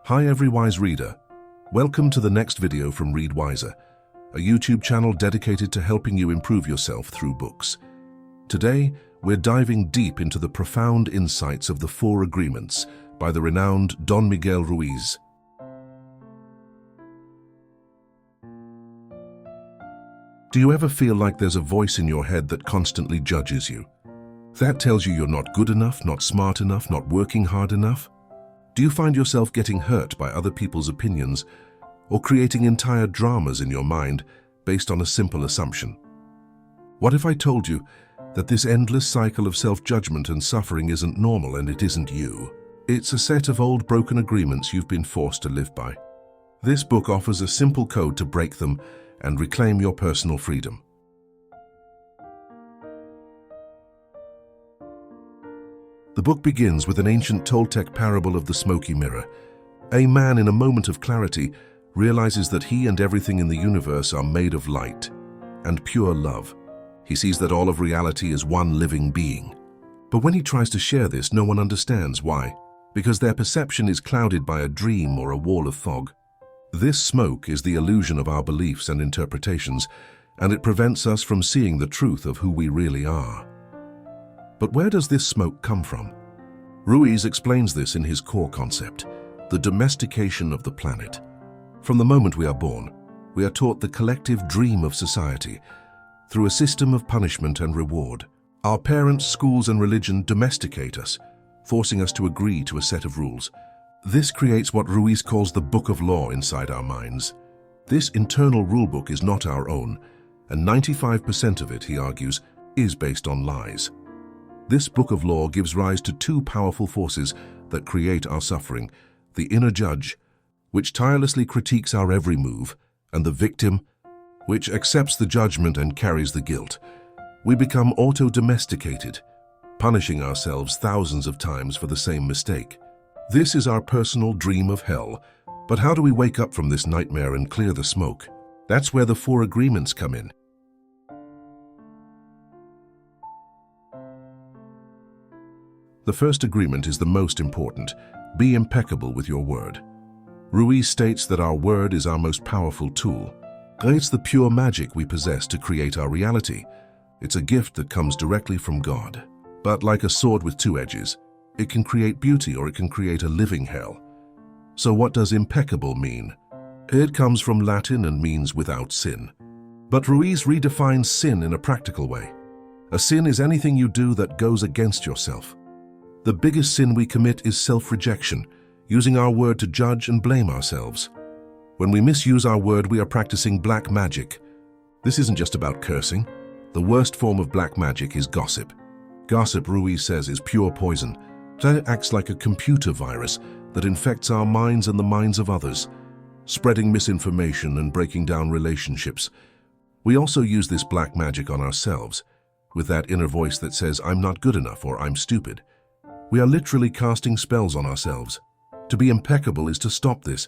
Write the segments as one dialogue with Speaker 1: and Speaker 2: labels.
Speaker 1: Hi every wise reader. Welcome to the next video from Read Wiser, a YouTube channel dedicated to helping you improve yourself through books. Today, we're diving deep into the profound insights of the Four Agreements by the renowned Don Miguel Ruiz. Do you ever feel like there's a voice in your head that constantly judges you? That tells you you're not good enough, not smart enough, not working hard enough? Do you find yourself getting hurt by other people's opinions or creating entire dramas in your mind based on a simple assumption? What if I told you that this endless cycle of self-judgment and suffering isn't normal and it isn't you? It's a set of old broken agreements you've been forced to live by. This book offers a simple code to break them and reclaim your personal freedom. The book begins with an ancient Toltec parable of the smoky mirror. A man in a moment of clarity realizes that he and everything in the universe are made of light and pure love. He sees that all of reality is one living being. But when he tries to share this, no one understands why. Because their perception is clouded by a dream or a wall of fog. This smoke is the illusion of our beliefs and interpretations, and it prevents us from seeing the truth of who we really are. But where does this smoke come from? Ruiz explains this in his core concept, the domestication of the planet. From the moment we are born, we are taught the collective dream of society through a system of punishment and reward. Our parents, schools, and religion domesticate us, forcing us to agree to a set of rules. This creates what Ruiz calls the book of law inside our minds. This internal rulebook is not our own, and 95% of it, he argues, is based on lies. This book of law gives rise to two powerful forces that create our suffering: the inner judge, which tirelessly critiques our every move, and the victim, which accepts the judgment and carries the guilt. We become auto-domesticated, punishing ourselves thousands of times for the same mistake. This is our personal dream of hell. But how do we wake up from this nightmare and clear the smoke? That's where the Four Agreements come in. The first agreement is the most important. Be impeccable with your word. Ruiz states that our word is our most powerful tool. It's the pure magic we possess to create our reality. It's a gift that comes directly from God. But like a sword with two edges, it can create beauty or it can create a living hell. So what does impeccable mean? It comes from Latin and means without sin. But Ruiz redefines sin in a practical way. A sin is anything you do that goes against yourself. The biggest sin we commit is self-rejection, using our word to judge and blame ourselves. When we misuse our word, we are practicing black magic. This isn't just about cursing. The worst form of black magic is gossip. Gossip, Ruiz says, is pure poison. It acts like a computer virus that infects our minds and the minds of others, spreading misinformation and breaking down relationships. We also use this black magic on ourselves, with that inner voice that says, "I'm not good enough" or "I'm stupid." We are literally casting spells on ourselves. To be impeccable is to stop this.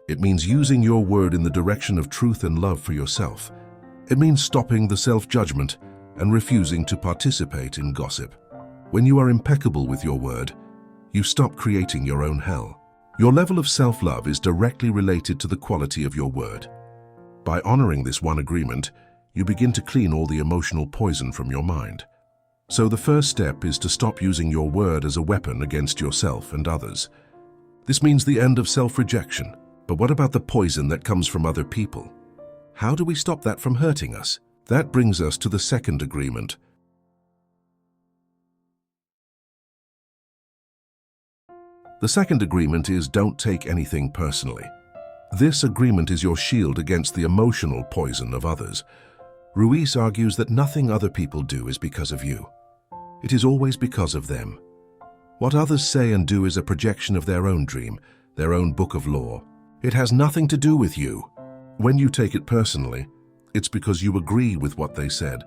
Speaker 1: It means using your word in the direction of truth and love for yourself. It means stopping the self-judgment and refusing to participate in gossip. When you are impeccable with your word, you stop creating your own hell. Your level of self-love is directly related to the quality of your word. By honoring this one agreement, you begin to clean all the emotional poison from your mind. So the first step is to stop using your word as a weapon against yourself and others. This means the end of self-rejection. But what about the poison that comes from other people? How do we stop that from hurting us? That brings us to the second agreement. The second agreement is don't take anything personally. This agreement is your shield against the emotional poison of others. Ruiz argues that nothing other people do is because of you. It is always because of them. What others say and do is a projection of their own dream, their own book of law. It has nothing to do with you. When you take it personally, it's because you agree with what they said.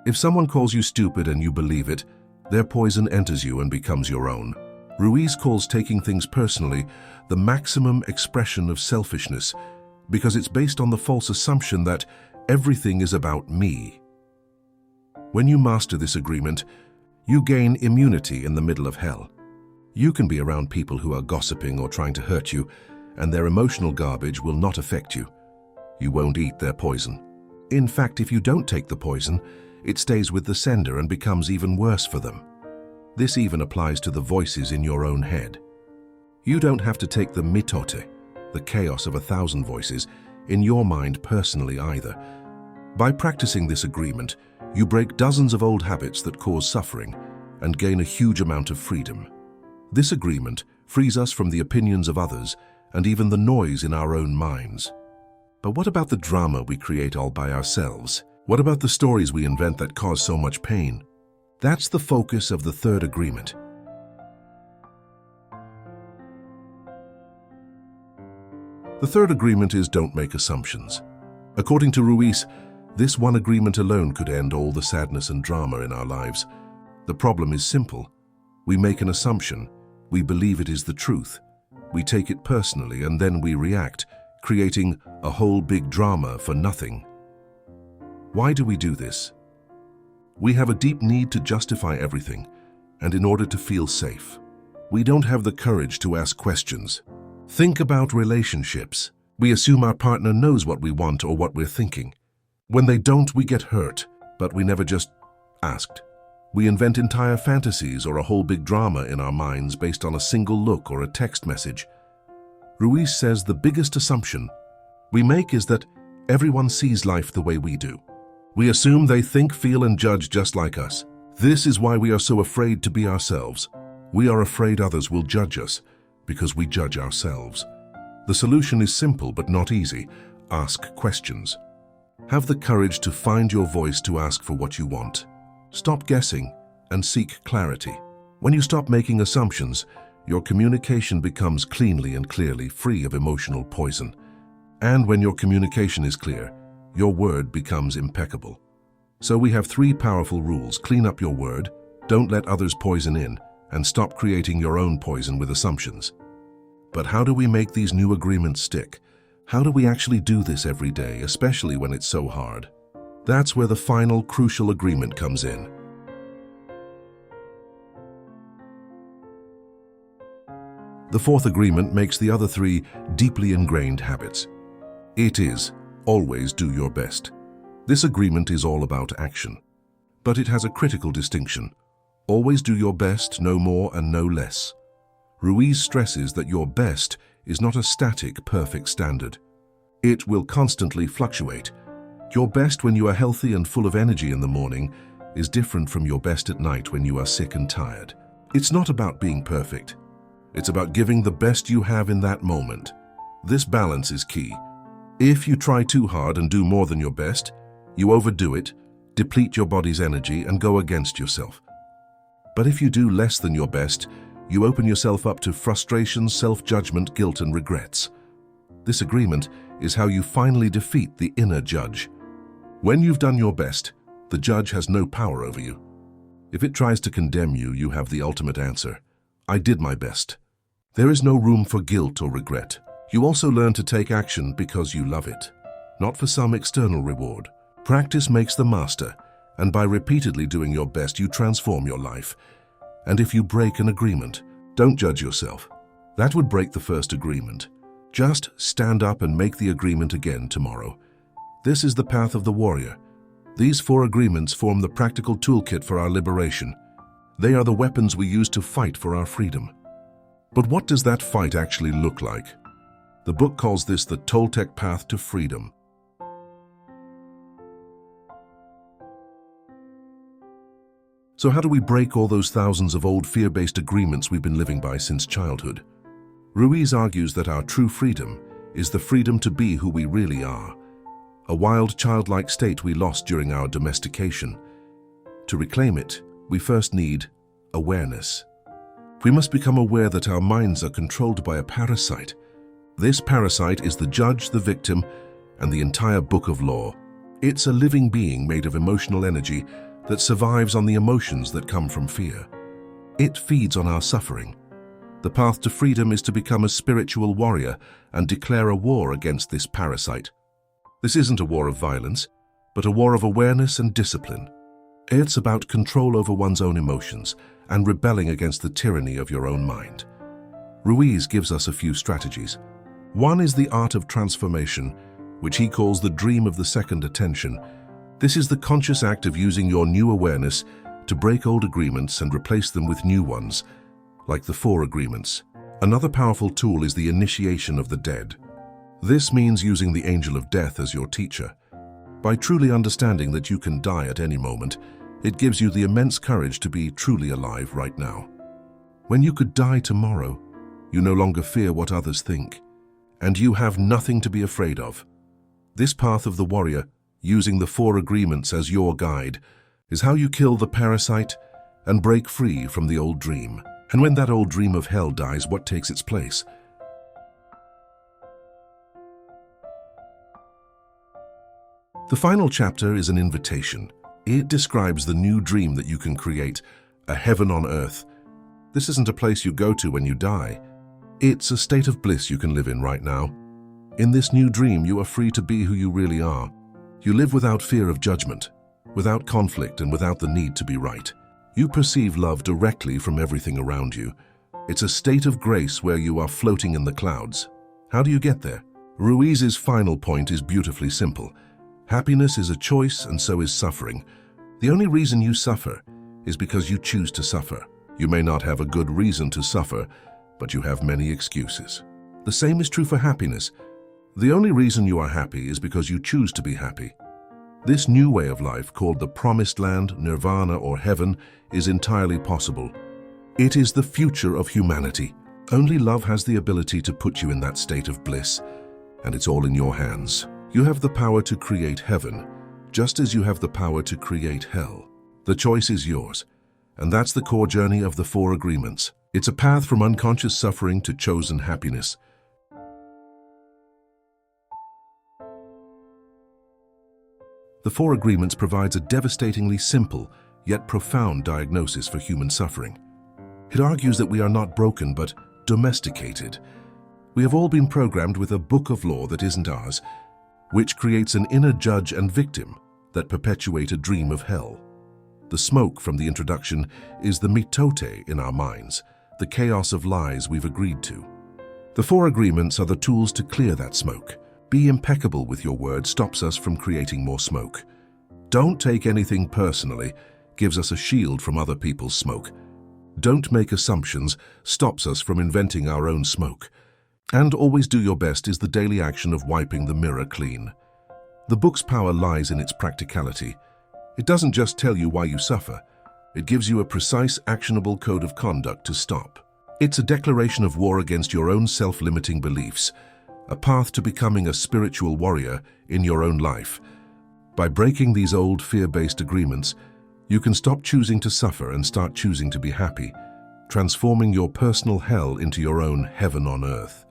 Speaker 1: If someone calls you stupid and you believe it, their poison enters you and becomes your own. Ruiz calls taking things personally the maximum expression of selfishness because it's based on the false assumption that everything is about me. When you master this agreement, you gain immunity in the middle of hell. You can be around people who are gossiping or trying to hurt you, and their emotional garbage will not affect you. You won't eat their poison. In fact, if you don't take the poison, it stays with the sender and becomes even worse for them. This even applies to the voices in your own head. You don't have to take the mitote, the chaos of 1,000 voices, in your mind personally either. By practicing this agreement, you break dozens of old habits that cause suffering and gain a huge amount of freedom. This agreement frees us from the opinions of others and even the noise in our own minds. But what about the drama we create all by ourselves? What about the stories we invent that cause so much pain? That's the focus of the third agreement. The third agreement is don't make assumptions. According to Ruiz, this one agreement alone could end all the sadness and drama in our lives. The problem is simple. We make an assumption. We believe it is the truth. We take it personally and then we react, creating a whole big drama for nothing. Why do we do this? We have a deep need to justify everything, and in order to feel safe. We don't have the courage to ask questions. Think about relationships. We assume our partner knows what we want or what we're thinking. When they don't, we get hurt, but we never just asked. We invent entire fantasies or a whole big drama in our minds based on a single look or a text message. Ruiz says the biggest assumption we make is that everyone sees life the way we do. We assume they think, feel, and judge just like us. This is why we are so afraid to be ourselves. We are afraid others will judge us because we judge ourselves. The solution is simple but not easy. Ask questions. Have the courage to find your voice to ask for what you want. Stop guessing and seek clarity. When you stop making assumptions, your communication becomes cleanly and clearly free of emotional poison. And when your communication is clear, your word becomes impeccable. So we have 3 powerful rules. Clean up your word, don't let others poison in, and stop creating your own poison with assumptions. But how do we make these new agreements stick? How do we actually do this every day, especially when it's so hard? That's where the final crucial agreement comes in. The fourth agreement makes the other 3 deeply ingrained habits. It is, always do your best. This agreement is all about action. But it has a critical distinction. Always do your best, no more and no less. Ruiz stresses that your best is not a static, perfect standard. It will constantly fluctuate. Your best when you are healthy and full of energy in the morning is different from your best at night when you are sick and tired. It's not about being perfect. It's about giving the best you have in that moment. This balance is key. If you try too hard and do more than your best, you overdo it, deplete your body's energy, and go against yourself. But if you do less than your best, you open yourself up to frustration, self-judgment, guilt, and regrets. This agreement is how you finally defeat the inner judge. When you've done your best, the judge has no power over you. If it tries to condemn you, you have the ultimate answer. I did my best. There is no room for guilt or regret. You also learn to take action because you love it, not for some external reward. Practice makes the master, and by repeatedly doing your best, you transform your life. And if you break an agreement, don't judge yourself. That would break the first agreement. Just stand up and make the agreement again tomorrow. This is the path of the warrior. These 4 agreements form the practical toolkit for our liberation. They are the weapons we use to fight for our freedom. But what does that fight actually look like? The book calls this the Toltec path to freedom. So how do we break all those thousands of old fear-based agreements we've been living by since childhood? Ruiz argues that our true freedom is the freedom to be who we really are, a wild, childlike state we lost during our domestication. To reclaim it, we first need awareness. We must become aware that our minds are controlled by a parasite. This parasite is the judge, the victim, and the entire book of law. It's a living being made of emotional energy that survives on the emotions that come from fear. It feeds on our suffering. The path to freedom is to become a spiritual warrior and declare a war against this parasite. This isn't a war of violence, but a war of awareness and discipline. It's about control over one's own emotions and rebelling against the tyranny of your own mind. Ruiz gives us a few strategies. One is the art of transformation, which he calls the dream of the second attention. This is the conscious act of using your new awareness to break old agreements and replace them with new ones, like the 4 agreements. Another powerful tool is the initiation of the dead. This means using the angel of death as your teacher. By truly understanding that you can die at any moment, it gives you the immense courage to be truly alive right now. When you could die tomorrow, you no longer fear what others think, and you have nothing to be afraid of. This path of the warrior, using the 4 agreements as your guide, is how you kill the parasite and break free from the old dream. And when that old dream of hell dies, what takes its place? The final chapter is an invitation. It describes the new dream that you can create, a heaven on earth. This isn't a place you go to when you die. It's a state of bliss you can live in right now. In this new dream, you are free to be who you really are. You live without fear of judgment, without conflict, and without the need to be right. You perceive love directly from everything around you. It's a state of grace where you are floating in the clouds. How do you get there? Ruiz's final point is beautifully simple. Happiness is a choice, and so is suffering. The only reason you suffer is because you choose to suffer. You may not have a good reason to suffer, but you have many excuses. The same is true for happiness. The only reason you are happy is because you choose to be happy. This new way of life, called the promised land, nirvana, or heaven, is entirely possible. It is the future of humanity. Only love has the ability to put you in that state of bliss, and it's all in your hands. You have the power to create heaven, just as you have the power to create hell. The choice is yours, and that's the core journey of the 4 agreements. It's a path from unconscious suffering to chosen happiness. The 4 agreements provides a devastatingly simple, yet profound diagnosis for human suffering. It argues that we are not broken, but domesticated. We have all been programmed with a book of law that isn't ours, which creates an inner judge and victim that perpetuate a dream of hell. The smoke from the introduction is the mitote in our minds, the chaos of lies we've agreed to. The 4 agreements are the tools to clear that smoke. Be impeccable with your word stops us from creating more smoke. Don't take anything personally gives us a shield from other people's smoke. Don't make assumptions stops us from inventing our own smoke. And always do your best is the daily action of wiping the mirror clean. The book's power lies in its practicality. It doesn't just tell you why you suffer. It gives you a precise, actionable code of conduct to stop. It's a declaration of war against your own self-limiting beliefs, a path to becoming a spiritual warrior in your own life. By breaking these old fear-based agreements, you can stop choosing to suffer and start choosing to be happy, transforming your personal hell into your own heaven on earth.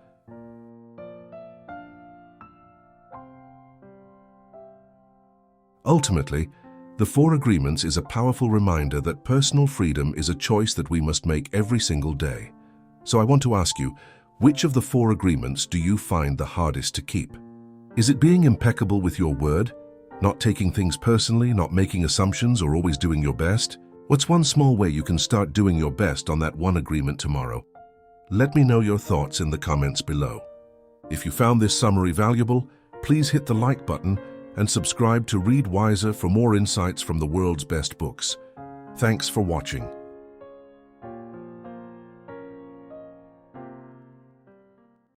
Speaker 1: Ultimately, the 4 agreements is a powerful reminder that personal freedom is a choice that we must make every single day. So I want to ask you, which of the 4 agreements do you find the hardest to keep? Is it being impeccable with your word? Not taking things personally, not making assumptions, or always doing your best? What's one small way you can start doing your best on that one agreement tomorrow? Let me know your thoughts in the comments below. If you found this summary valuable, please hit the like button and subscribe to Read Wiser for more insights from the world's best books. Thanks for watching.